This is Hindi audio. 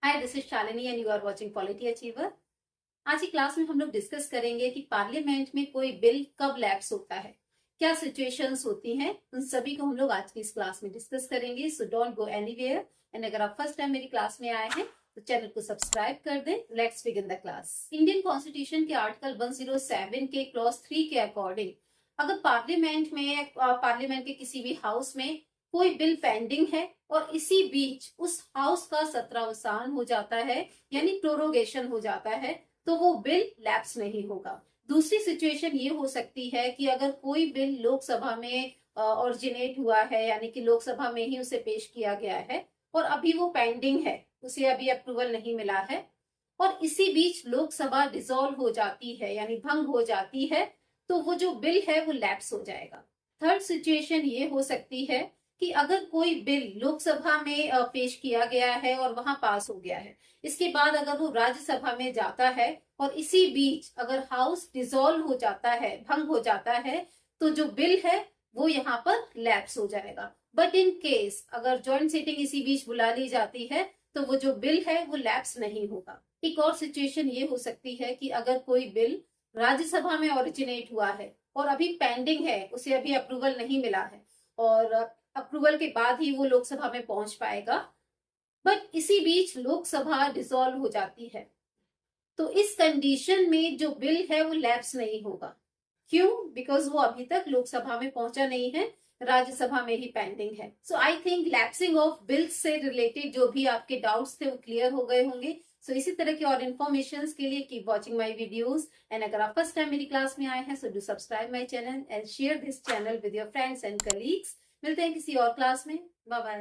Hi, this is Shalini and you are watching polity achiever. आज की क्लास में हम लोग डिस्कस करेंगे कि पार्लियामेंट में कोई बिल कब लैप्स होता है, क्या सिचुएशंस होती हैं, उन सभी को हम लोग आज की इस क्लास में डिस्कस करेंगे। So don't go anywhere and अगर आप फर्स्ट टाइम मेरी क्लास में आए हैं तो चैनल को सब्सक्राइब कर दें। Let's begin the class. Indian constitution के आर्टिकल 107 के क्लॉज 3 के अकॉर्डिंग अगर पार्लियामेंट के किसी भी हाउस में कोई बिल पेंडिंग है और इसी बीच उस हाउस का सत्रावसान हो जाता है यानी प्रोरोगेशन हो जाता है तो वो बिल लैप्स नहीं होगा। दूसरी सिचुएशन ये हो सकती है कि अगर कोई बिल लोकसभा में ओरिजिनेट हुआ है यानी कि लोकसभा में ही उसे पेश किया गया है और अभी वो पेंडिंग है, उसे अभी अप्रूवल नहीं मिला है और इसी बीच लोकसभा डिसॉल्व हो जाती है यानी भंग हो जाती है, तो वो जो बिल है वो लैप्स हो जाएगा। थर्ड सिचुएशन ये हो सकती है कि अगर कोई बिल लोकसभा में पेश किया गया है और वहां पास हो गया है, इसके बाद अगर वो राज्यसभा में जाता है और इसी बीच अगर हाउस डिसॉल्व हो जाता है, भंग हो जाता है, तो जो बिल है वो यहाँ पर लैप्स हो जाएगा। बट इन केस अगर जॉइंट सीटिंग इसी बीच बुला ली जाती है तो वो जो बिल है वो लैप्स नहीं होगा। एक और सिचुएशन ये हो सकती है कि अगर कोई बिल राज्यसभा में ओरिजिनेट हुआ है और अभी पेंडिंग है, उसे अभी अप्रूवल नहीं मिला है और अप्रूवल के बाद ही वो लोकसभा में पहुंच पाएगा, बट इसी बीच लोकसभा डिसॉल्व हो जाती है, तो इस कंडीशन में जो बिल है वो लैप्स नहीं होगा। क्यों? बिकॉज वो अभी तक लोकसभा में पहुंचा नहीं है, राज्यसभा में ही पेंडिंग है। So I think lapsing of bills से रिलेटेड जो भी आपके डाउट्स थे वो क्लियर हो गए होंगे। सो इसी तरह के और इन्फॉर्मेशन के लिए keep watching my videos and अगर आप फर्स्ट टाइम मेरी क्लास में आए हैं so do subscribe my channel and share this channel with your friends and colleagues. मिलते हैं किसी और क्लास में। Bye bye.